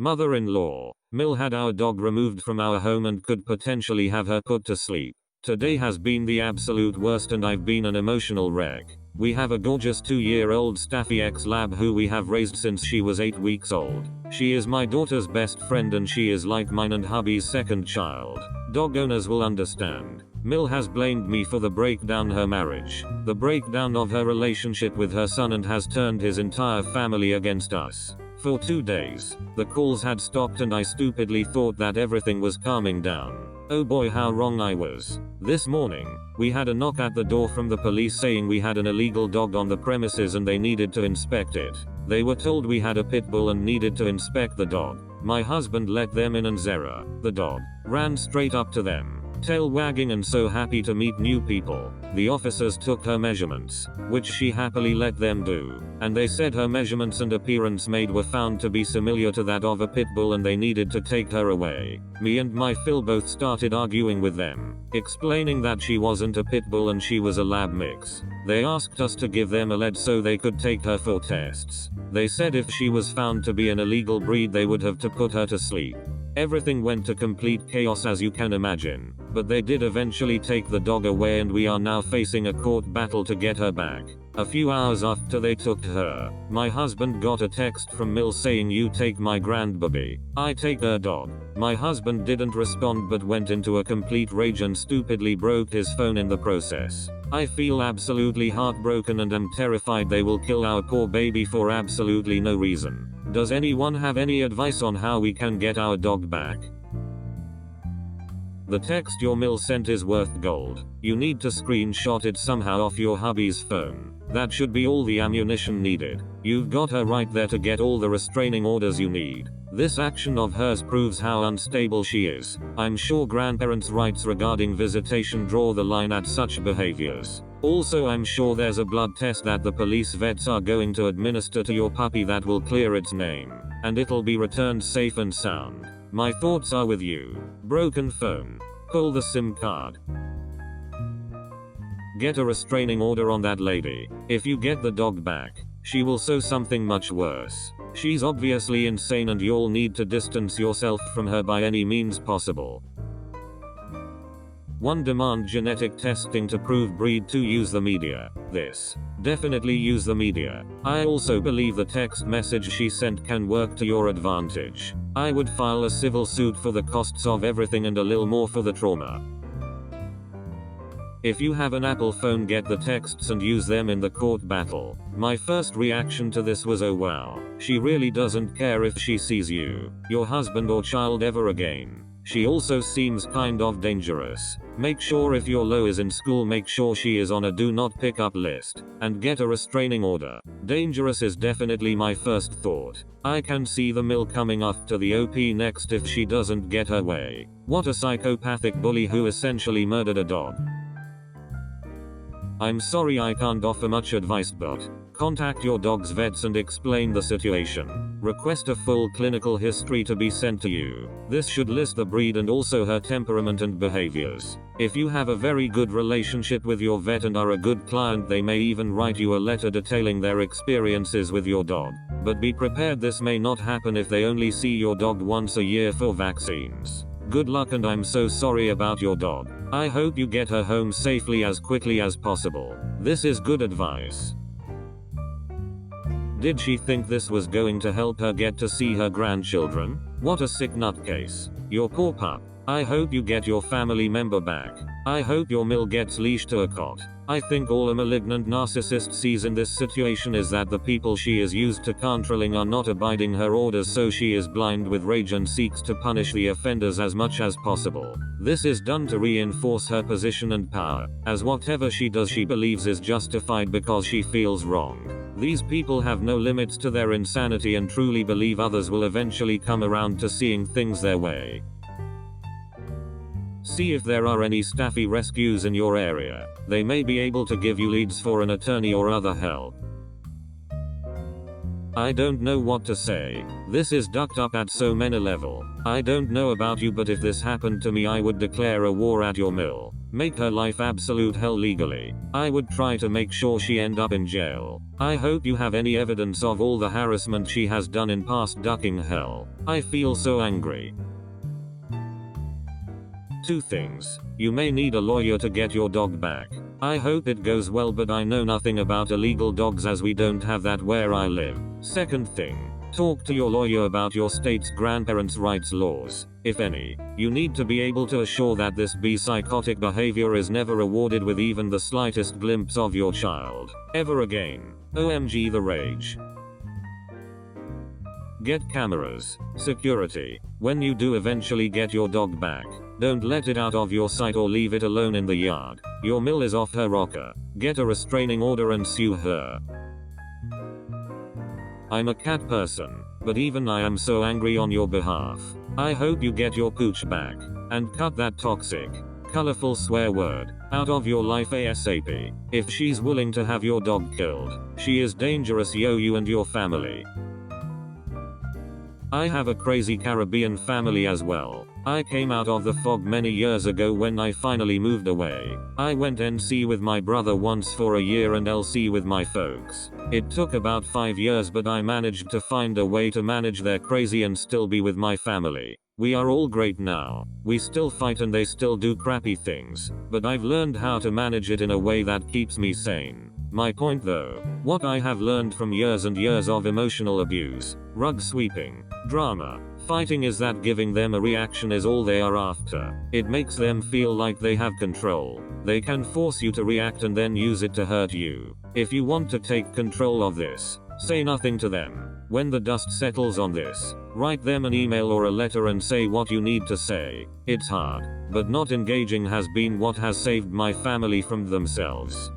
Mother-in-law. Mill had our dog removed from our home and could potentially have her put to sleep. Today has been the absolute worst and I've been an emotional wreck. We have a gorgeous 2-year-old Staffy X-Lab who we have raised since she was 8 weeks old. She is my daughter's best friend and she is like mine and hubby's second child. Dog owners will understand. Mill has blamed me for the breakdown her marriage, the breakdown of her relationship with her son, and has turned his entire family against us. For 2 days, the calls had stopped and I stupidly thought that everything was calming down. Oh boy, how wrong I was. This morning, we had a knock at the door from the police saying we had an illegal dog on the premises and they needed to inspect it. They were told we had a pit bull and needed to inspect the dog. My husband let them in and Zara, the dog, ran straight up to them, tail wagging and so happy to meet new people. The officers took her measurements, which she happily let them do, and they said her measurements and appearance made were found to be similar to that of a pit bull and they needed to take her away. Me and my Phil both started arguing with them, explaining that she wasn't a pit bull and she was a lab mix. They asked us to give them a lead so they could take her for tests. They said if she was found to be an illegal breed they would have to put her to sleep. Everything went to complete chaos as you can imagine, but they did eventually take the dog away and we are now facing a court battle to get her back. A few hours after they took her, my husband got a text from Mill saying, "You take my grandbaby, I take her dog." My husband didn't respond but went into a complete rage and stupidly broke his phone in the process. I feel absolutely heartbroken and am terrified they will kill our poor baby for absolutely no reason. Does anyone have any advice on how we can get our dog back? The text your Mill sent is worth gold. You need to screenshot it somehow off your hubby's phone. That should be all the ammunition needed. You've got her right there to get all the restraining orders you need. This action of hers proves how unstable she is. I'm sure grandparents' rights regarding visitation draw the line at such behaviors. Also, I'm sure there's a blood test that the police vets are going to administer to your puppy that will clear its name, and it'll be returned safe and sound. My thoughts are with you. Broken phone. Pull the SIM card. Get a restraining order on that lady. If you get the dog back, she will sow something much worse. She's obviously insane and you'll need to distance yourself from her by any means possible. 1. Demand genetic testing to prove breed. 2. Use the media. This. Definitely use the media. I also believe the text message she sent can work to your advantage. I would file a civil suit for the costs of everything and a little more for the trauma. If you have an Apple phone, get the texts and use them in the court battle. My first reaction to this was, oh wow, she really doesn't care if she sees you, your husband or child ever again. She also seems kind of dangerous. Make sure if your low is in school, make sure she is on a do not pick up list, and get a restraining order. Dangerous is definitely my first thought. I can see the Mill coming after the OP next if she doesn't get her way. What a psychopathic bully who essentially murdered a dog. I'm sorry I can't offer much advice, but contact your dog's vets and explain the situation. Request a full clinical history to be sent to you. This should list the breed and also her temperament and behaviors. If you have a very good relationship with your vet and are a good client, they may even write you a letter detailing their experiences with your dog. But be prepared, this may not happen if they only see your dog once a year for vaccines. Good luck and I'm so sorry about your dog. I hope you get her home safely as quickly as possible. This is good advice. Did she think this was going to help her get to see her grandchildren? What a sick nutcase. Your poor pup. I hope you get your family member back. I hope your Mill gets leashed to a cot. I think all a malignant narcissist sees in this situation is that the people she is used to controlling are not abiding her orders, so she is blind with rage and seeks to punish the offenders as much as possible. This is done to reinforce her position and power, as whatever she does she believes is justified because she feels wrong. These people have no limits to their insanity and truly believe others will eventually come around to seeing things their way. See if there are any Staffy rescues in your area. They may be able to give you leads for an attorney or other help. I don't know what to say. This is ducked up at so many level. I don't know about you, but if this happened to me, I would declare a war at your mill. Make her life absolute hell legally. I would try to make sure she end up in jail. I hope you have any evidence of all the harassment she has done in past ducking hell. I feel so angry. 2 things. You may need a lawyer to get your dog back. I hope it goes well, but I know nothing about illegal dogs as we don't have that where I live. Second thing. Talk to your lawyer about your state's grandparents' rights laws, if any. You need to be able to assure that this psychotic behavior is never rewarded with even the slightest glimpse of your child, ever again. OMG the rage. Get cameras. Security. When you do eventually get your dog back, don't let it out of your sight or leave it alone in the yard. Your mill is off her rocker. Get a restraining order and sue her. I'm a cat person, but even I am so angry on your behalf. I hope you get your pooch back, and cut that toxic, colorful swear word out of your life ASAP. If she's willing to have your dog killed, she is dangerous, you and your family. I have a crazy Caribbean family as well. I came out of the fog many years ago when I finally moved away. I went NC with my brother once for a year and LC with my folks. It took about 5 years, but I managed to find a way to manage their crazy and still be with my family. We are all great now. We still fight and they still do crappy things, but I've learned how to manage it in a way that keeps me sane. My point though, what I have learned from years and years of emotional abuse, rug sweeping, drama, fighting is that giving them a reaction is all they are after. It makes them feel like they have control. They can force you to react and then use it to hurt you. If you want to take control of this, say nothing to them. When the dust settles on this, write them an email or a letter and say what you need to say. It's hard, but not engaging has been what has saved my family from themselves.